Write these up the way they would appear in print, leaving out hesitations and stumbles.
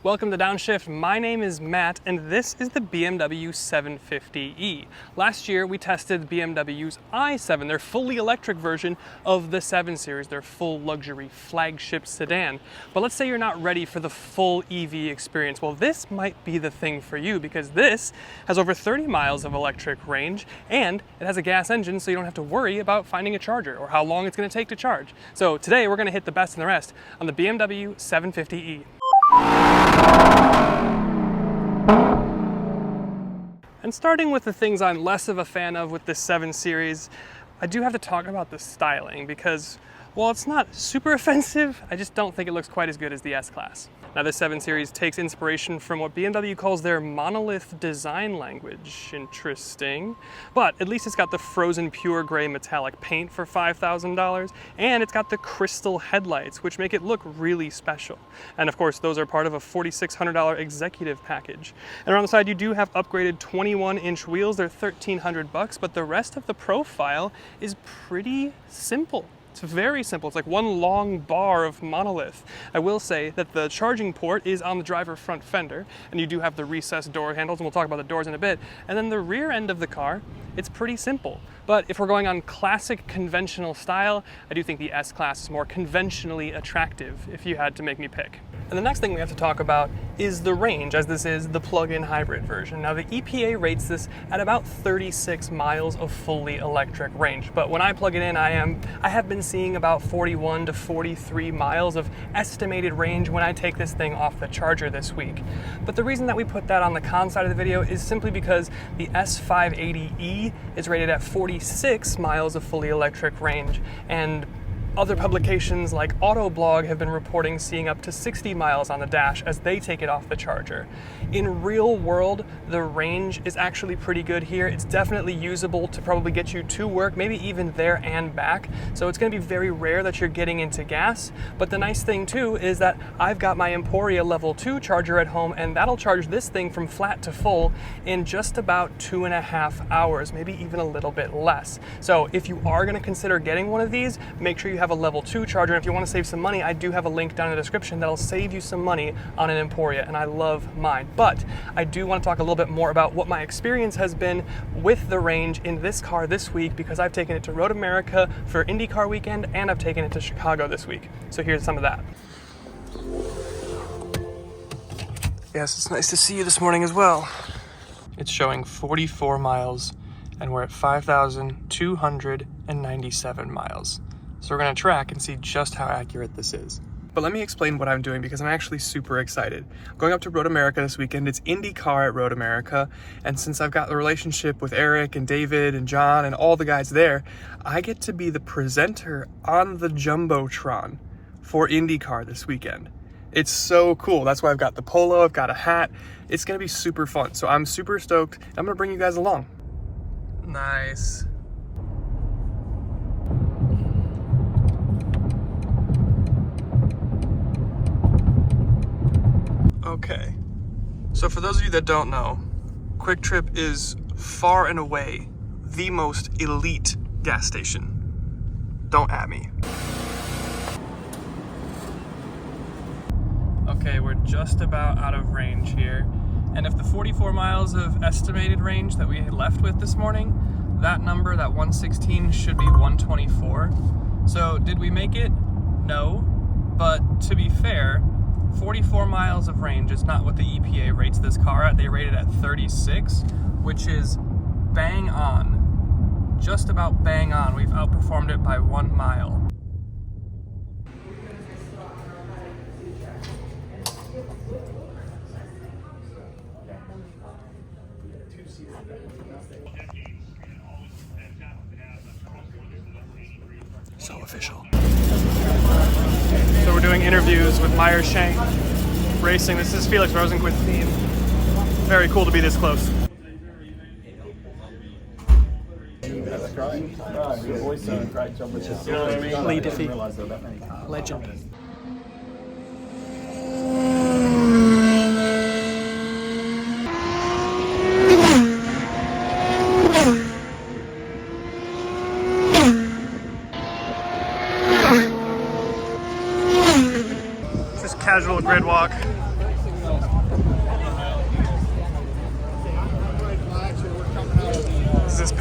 Welcome to Downshift. My name is Matt and this is the BMW 750e. Last year we tested BMW's i7, their fully electric version of the 7 Series, their full luxury flagship sedan. But let's say you're not ready for the full EV experience. Well, this might be the thing for you because this has over 30 miles of electric range and it has a gas engine, so you don't have to worry about finding a charger or how long it's going to take to charge. So today we're going to hit the best and the rest on the BMW 750e. And starting with the things I'm less of a fan of with this 7 Series, I do have to talk about the styling because while it's not super offensive, I just don't think it looks quite as good as the S-Class. Now the 7 Series takes inspiration from what BMW calls their monolith design language. Interesting. But at least it's got the frozen pure gray metallic paint for $5,000, and it's got the crystal headlights, which make it look really special. And of course, those are part of a $4,600 executive package. And around the side, you do have upgraded 21-inch wheels. They're $1,300, but the rest of the profile is pretty simple. It's very simple. It's like one long bar of monolith. I will say that the charging port is on the driver front fender, and you do have the recessed door handles, and we'll talk about the doors in a bit. And then the rear end of the car, it's pretty simple. But if we're going on classic conventional style, I do think the S-Class is more conventionally attractive if you had to make me pick. And the next thing we have to talk about is the range, as this is the plug-in hybrid version. Now the EPA rates this at about 36 miles of fully electric range, but when I plug it in, I have been seeing about 41 to 43 miles of estimated range when I take this thing off the charger this week. But the reason that we put that on the con side of the video is simply because the S580e is rated at 46 miles of fully electric range, and other publications like Autoblog have been reporting seeing up to 60 miles on the dash as they take it off the charger. In real world, the range is actually pretty good here. It's definitely usable to probably get you to work, maybe even there and back. So it's going to be very rare that you're getting into gas. But the nice thing too is that I've got my Emporia level 2 charger at home, and that'll charge this thing from flat to full in just about 2.5 hours, maybe even a little bit less. So if you are going to consider getting one of these, make sure you have a level 2 charger. And if you want to save some money, I do have a link down in the description that'll save you some money on an Emporia, and I love mine. But I do want to talk a little bit more about what my experience has been with the range in this car this week, because I've taken it to Road America for IndyCar weekend and I've taken it to Chicago this week. So here's some of that. Yes, it's nice to see you this morning as well. It's showing 44 miles and we're at 5,297 miles. So we're gonna track and see just how accurate this is. But let me explain what I'm doing because I'm actually super excited. I'm going up to Road America this weekend. It's IndyCar at Road America. And since I've got the relationship with Eric and David and John and all the guys there, I get to be the presenter on the Jumbotron for IndyCar this weekend. It's so cool. That's why I've got the polo, I've got a hat. It's gonna be super fun. So I'm super stoked. I'm gonna bring you guys along. Nice. Okay, so for those of you that don't know, Quick Trip is far and away the most elite gas station. Don't at me. Okay, we're just about out of range here. And if the 44 miles of estimated range that we left with this morning, that number, that 116, should be 124. So did we make it? No, but to be fair, 44 miles of range is not what the EPA rates this car at. They rate it at 36, which is bang on. Just about bang on. We've outperformed it by 1 mile. So official. So we're doing interviews with Meyer Shank Racing. This is Felix Rosenquist's team. Very cool to be this close. That's great. Your boys doing a great job with this. You know what I mean? Lee Diffie. Legend. Just casual grid walk.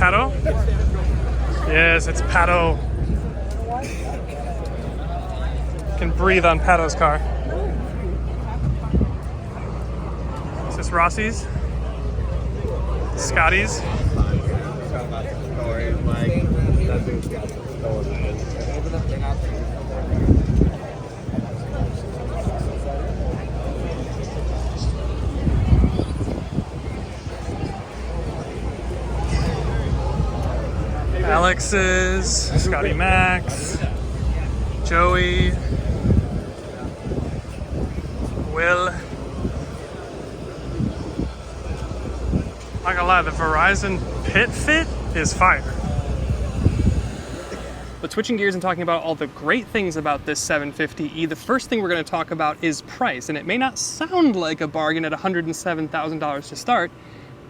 Pato? Yes, it's Pato. You can breathe on Pato's car. Is this Rossi's? Scotty's? Alex's, Scotty Max, Joey, Will. Not gonna lie, the Verizon pit fit is fire. But switching gears and talking about all the great things about this 750e, the first thing we're going to talk about is price. And it may not sound like a bargain at $107,000 to start,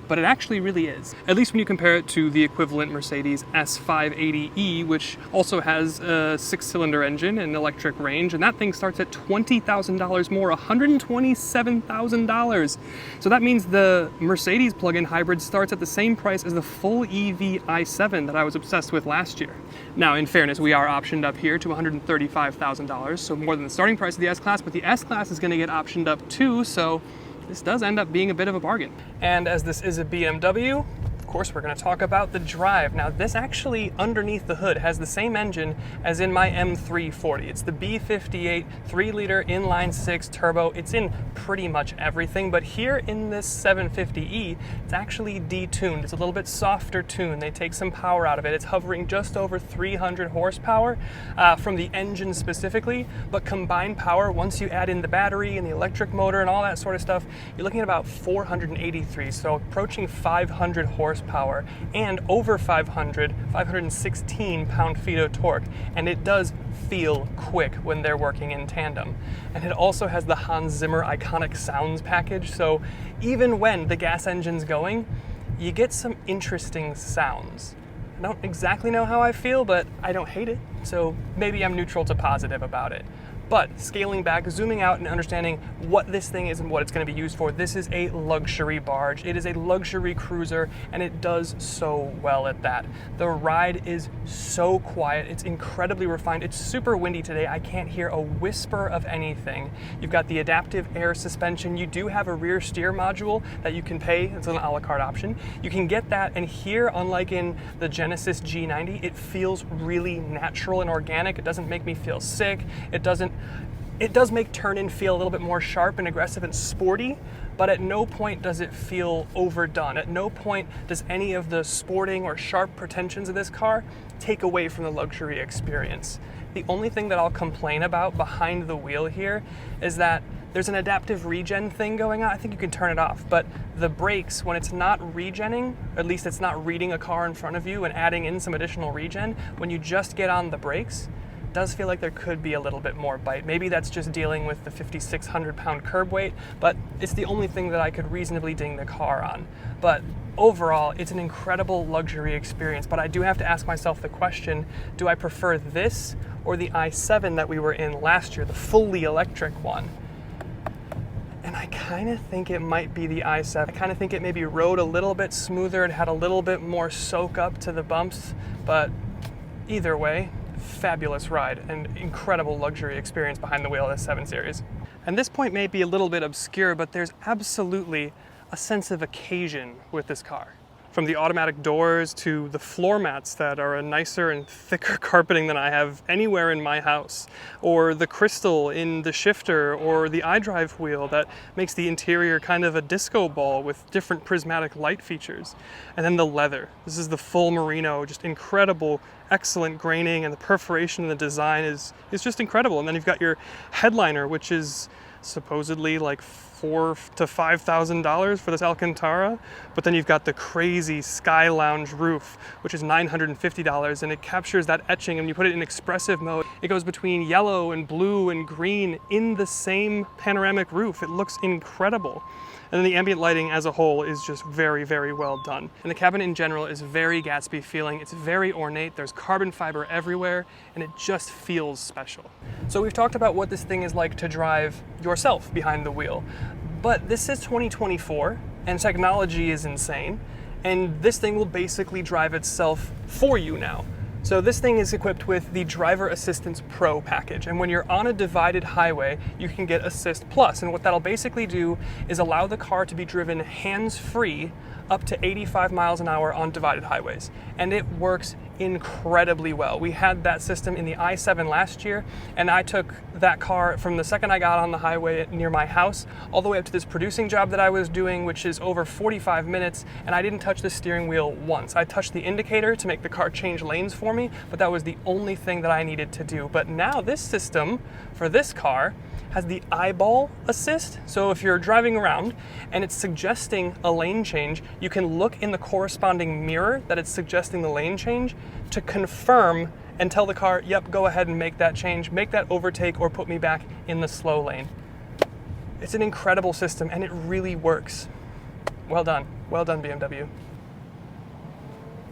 but it actually really is. At least when you compare it to the equivalent Mercedes S580e, which also has a 6-cylinder engine and electric range, and that thing starts at $20,000 more, $127,000. So that means the Mercedes plug-in hybrid starts at the same price as the full EV i7 that I was obsessed with last year. Now, in fairness, we are optioned up here to $135,000, so more than the starting price of the S-Class, but the S-Class is going to get optioned up too, so this does end up being a bit of a bargain. And as this is a BMW, of course, we're going to talk about the drive. Now, this actually, underneath the hood, has the same engine as in my M340. It's the B58 3-liter inline-6 turbo. It's in pretty much everything, but here in this 750e, it's actually detuned. It's a little bit softer tuned. They take some power out of it. It's hovering just over 300 horsepower from the engine specifically, but combined power, once you add in the battery and the electric motor and all that sort of stuff, you're looking at about 483, so approaching 500 horsepower and over 516 pound-feet of torque, and it does feel quick when they're working in tandem. And it also has the Hans Zimmer iconic sounds package, so even when the gas engine's going, you get some interesting sounds. I don't exactly know how I feel, but I don't hate it, so maybe I'm neutral to positive about it. But scaling back, zooming out and understanding what this thing is and what it's going to be used for, this is a luxury barge. It is a luxury cruiser, and it does so well at that. The ride is so quiet. It's incredibly refined. It's super windy today. I can't hear a whisper of anything. You've got the adaptive air suspension. You do have a rear steer module that you can pay. It's an a la carte option. You can get that, and here, unlike in the Genesis G90, it feels really natural and organic. It doesn't make me feel sick. It does make turn-in feel a little bit more sharp and aggressive and sporty, but at no point does it feel overdone. At no point does any of the sporting or sharp pretensions of this car take away from the luxury experience. The only thing that I'll complain about behind the wheel here is that there's an adaptive regen thing going on. I think you can turn it off, but the brakes, when it's not regenning, at least it's not reading a car in front of you and adding in some additional regen, when you just get on the brakes, does feel like there could be a little bit more bite. Maybe that's just dealing with the 5,600 pound curb weight, but it's the only thing that I could reasonably ding the car on. But overall, it's an incredible luxury experience, but I do have to ask myself the question, do I prefer this or the i7 that we were in last year, the fully electric one? And I kind of think it might be the i7. I kind of think it maybe rode a little bit smoother, it had a little bit more soak up to the bumps, but either way, fabulous ride and incredible luxury experience behind the wheel of this 7 Series. And this point may be a little bit obscure, but there's absolutely a sense of occasion with this car. From the automatic doors to the floor mats that are a nicer and thicker carpeting than I have anywhere in my house, or the crystal in the shifter, or the iDrive wheel that makes the interior kind of a disco ball with different prismatic light features. And then the leather. This is the full merino, just incredible, excellent graining, and the perforation in the design is just incredible. And then you've got your headliner, which is supposedly like $4,000 to $5,000 for this Alcantara, but then you've got the crazy Sky Lounge roof, which is $950, and it captures that etching, and you put it in expressive mode. It goes between yellow and blue and green in the same panoramic roof. It looks incredible. And then the ambient lighting as a whole is just very, very well done. And the cabin in general is very Gatsby feeling. It's very ornate. There's carbon fiber everywhere, and it just feels special. So we've talked about what this thing is like to drive yourself behind the wheel, but this is 2024, and technology is insane. and this thing will basically drive itself for you now. So this thing is equipped with the Driver Assistance Pro package, and when you're on a divided highway, you can get Assist Plus, and what that'll basically do is allow the car to be driven hands-free up to 85 miles an hour on divided highways, and it works incredibly well. We had that system in the i7 last year, and I took that car from the second I got on the highway near my house all the way up to this producing job that I was doing, which is over 45 minutes, and I didn't touch the steering wheel once. I touched the indicator to make the car change lanes for me, but that was the only thing that I needed to do. But now this system for this car has the eyeball assist. So if you're driving around and it's suggesting a lane change, you can look in the corresponding mirror that it's suggesting the lane change to confirm and tell the car, yep, go ahead and make that change, make that overtake, or put me back in the slow lane. It's an incredible system, and it really works. Well done BMW.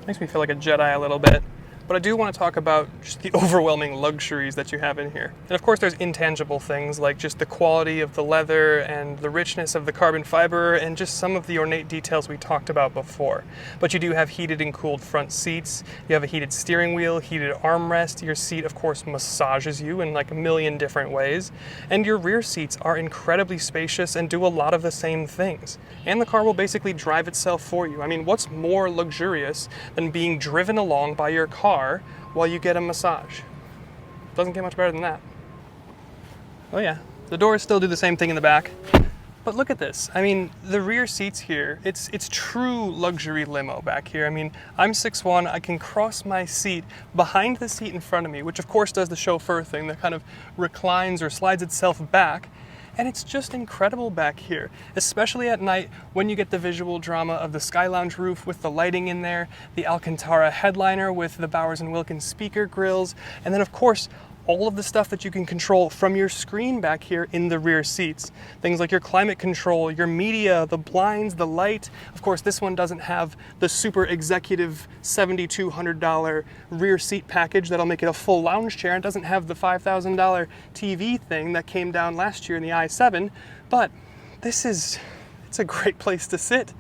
Makes me feel like a Jedi a little bit. But I do want to talk about just the overwhelming luxuries that you have in here. And of course there's intangible things like just the quality of the leather and the richness of the carbon fiber and just some of the ornate details we talked about before. But you do have heated and cooled front seats, you have a heated steering wheel, heated armrest, your seat of course massages you in like a million different ways, and your rear seats are incredibly spacious and do a lot of the same things. And the car will basically drive itself for you. I mean, what's more luxurious than being driven along by your car while you get a massage? Doesn't get much better than that. Oh yeah, the doors still do the same thing in the back. But look at this. I mean, the rear seats here, it's true luxury limo back here. I mean, I'm 6'1", I can cross my seat behind the seat in front of me, which of course does the chauffeur thing that kind of reclines or slides itself back. And it's just incredible back here, especially at night when you get the visual drama of the Sky Lounge roof with the lighting in there, the Alcantara headliner with the Bowers & Wilkins speaker grills, and then of course all of the stuff that you can control from your screen back here in the rear seats. Things like your climate control, your media, the blinds, the light. Of course, this one doesn't have the super executive $7,200 rear seat package that'll make it a full lounge chair. It doesn't have the $5,000 TV thing that came down last year in the i7, but it's a great place to sit.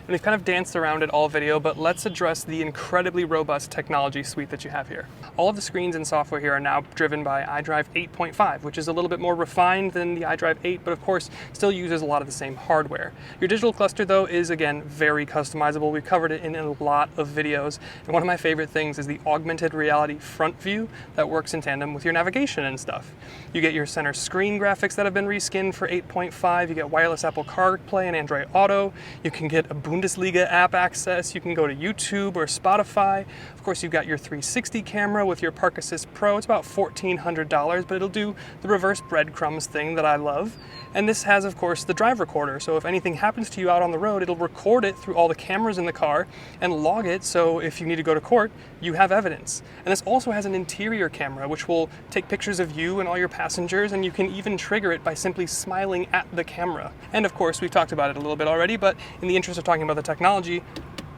And we've kind of danced around it all video, but let's address the incredibly robust technology suite that you have here. All of the screens and software here are now driven by iDrive 8.5, which is a little bit more refined than the iDrive 8, but of course still uses a lot of the same hardware. Your digital cluster though is again very customizable. We've covered it in a lot of videos, and one of my favorite things is the augmented reality front view that works in tandem with your navigation and stuff. You get your center screen graphics that have been reskinned for 8.5, you get wireless Apple CarPlay and Android Auto, you can get a Bundesliga app access, you can go to YouTube or Spotify. Of course, you've got your 360 camera with your Park Assist Pro. It's about $1,400, but it'll do the reverse breadcrumbs thing that I love. And this has, of course, the drive recorder. So if anything happens to you out on the road, it'll record it through all the cameras in the car and log it. So if you need to go to court, you have evidence. And this also has an interior camera, which will take pictures of you and all your passengers, and you can even trigger it by simply smiling at the camera. And of course, we've talked about it a little bit already, but in the interest of talking about the technology,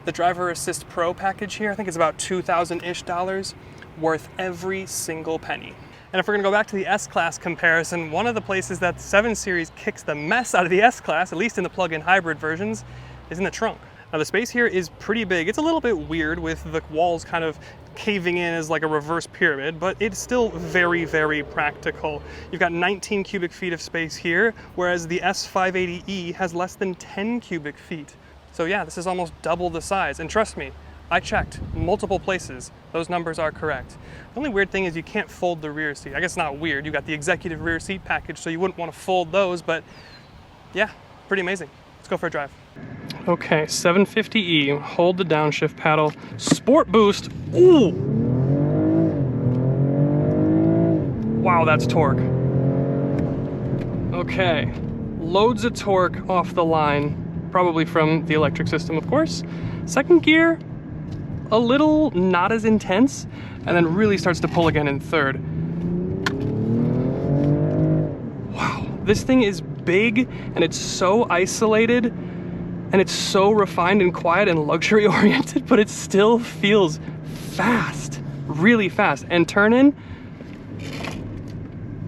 the Driver Assist Pro package here, I think it's about $2,000-ish, worth every single penny. And if we're gonna go back to the S-Class comparison, one of the places that the 7 Series kicks the mess out of the S-Class, at least in the plug-in hybrid versions, is in the trunk. Now the space here is pretty big. It's a little bit weird with the walls kind of caving in as like a reverse pyramid, but it's still very, very practical. You've got 19 cubic feet of space here, whereas the S580e has less than 10 cubic feet. So yeah, this is almost double the size. And trust me, I checked multiple places. Those numbers are correct. The only weird thing is you can't fold the rear seat. I guess it's not weird. You got the executive rear seat package, so you wouldn't want to fold those, but yeah, pretty amazing. Let's go for a drive. Okay, 750e, hold the downshift paddle, sport boost, ooh! Wow, that's torque. Okay, loads of torque off the line, probably from the electric system, of course. Second gear, a little not as intense, and then really starts to pull again in third. Wow, this thing is big, and it's so isolated, and it's so refined and quiet and luxury oriented, but it still feels fast, really fast. And turn in,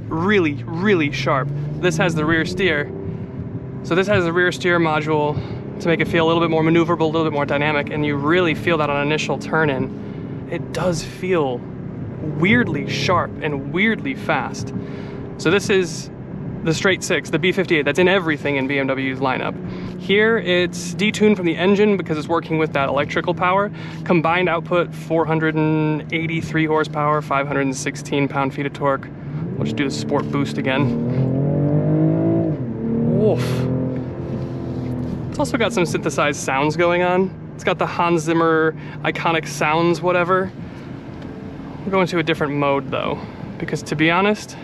really, really sharp. This has the rear steer. So this has the rear steer module to make it feel a little bit more maneuverable, a little bit more dynamic, and you really feel that on initial turn-in. It does feel weirdly sharp and weirdly fast. So this is the straight six, the B58, that's in everything in BMW's lineup. Here it's detuned from the engine because it's working with that electrical power. Combined output, 483 horsepower, 516 pound-feet of torque. We'll just do the sport boost again. Woof. It's also got some synthesized sounds going on. It's got the Hans Zimmer iconic sounds, whatever. We'll go into a different mode though, because to be honest,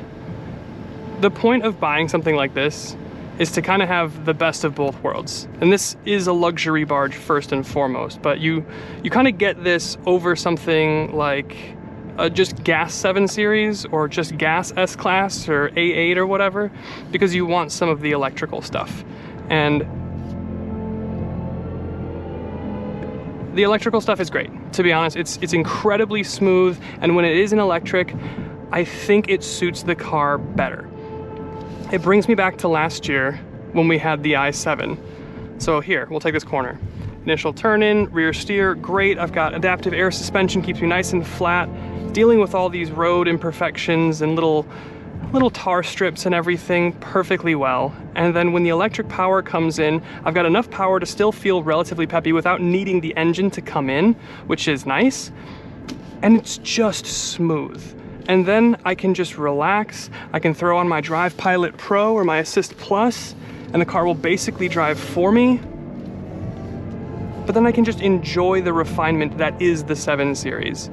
the point of buying something like this is to kind of have the best of both worlds. And this is a luxury barge first and foremost, but you kind of get this over something like just gas 7 Series or just gas S-Class or A8 or whatever, because you want some of the electrical stuff. And the electrical stuff is great. To be honest, it's incredibly smooth, and when it is an electric, I think it suits the car better. It brings me back to last year when we had the i7. So here, we'll take this corner. Initial turn-in, rear steer, great. I've got adaptive air suspension, keeps me nice and flat. Dealing with all these road imperfections and little tar strips and everything perfectly well. And then when the electric power comes in, I've got enough power to still feel relatively peppy without needing the engine to come in, which is nice. And it's just smooth. And then I can just relax. I can throw on my Drive Pilot Pro or my Assist Plus, and the car will basically drive for me. But then I can just enjoy the refinement that is the 7 Series.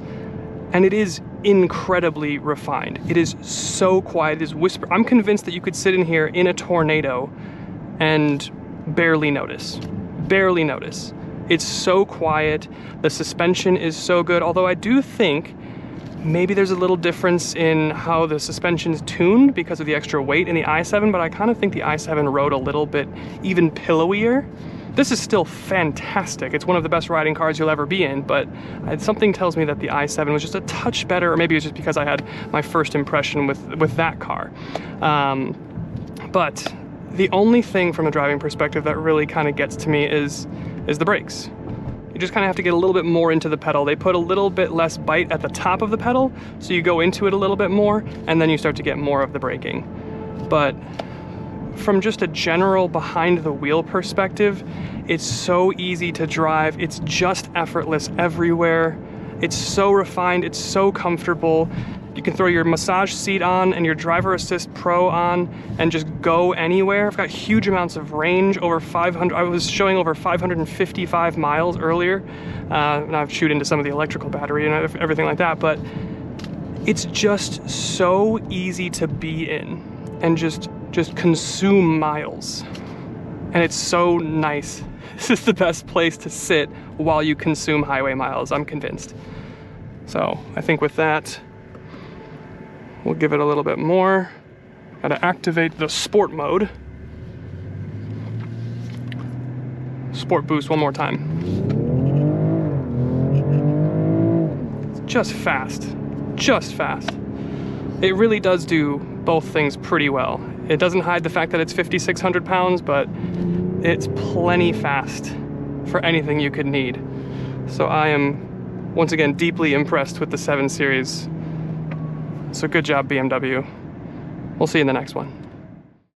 And it is incredibly refined. It is so quiet, it is whisper. I'm convinced that you could sit in here in a tornado and barely notice. Barely notice. It's so quiet, the suspension is so good, although I do think maybe there's a little difference in how the suspension's tuned because of the extra weight in the i7, but I kind of think the i7 rode a little bit even pillowier. This is still fantastic. It's one of the best riding cars you'll ever be in, but something tells me that the i7 was just a touch better, or maybe it was just because I had my first impression with that car. But the only thing from a driving perspective that really kind of gets to me is the brakes. You just kind of have to get a little bit more into the pedal. They put a little bit less bite at the top of the pedal, so you go into it a little bit more, and then you start to get more of the braking. But from just a general behind the wheel perspective, it's so easy to drive. It's just effortless everywhere. It's so refined, it's so comfortable. You can throw your massage seat on and your Driver Assist Pro on and just go anywhere. I've got huge amounts of range, over 500, I was showing over 555 miles earlier. And I've chewed into some of the electrical battery and everything like that, but it's just so easy to be in and just consume miles. And it's so nice. This is the best place to sit while you consume highway miles, I'm convinced. So I think with that, we'll give it a little bit more. Gotta activate the sport mode. Sport boost one more time. It's just fast, just fast. It really does do both things pretty well. It doesn't hide the fact that it's 5,600 pounds, but it's plenty fast for anything you could need. So I am, once again, deeply impressed with the 7 Series. So good job, BMW. We'll see you in the next one.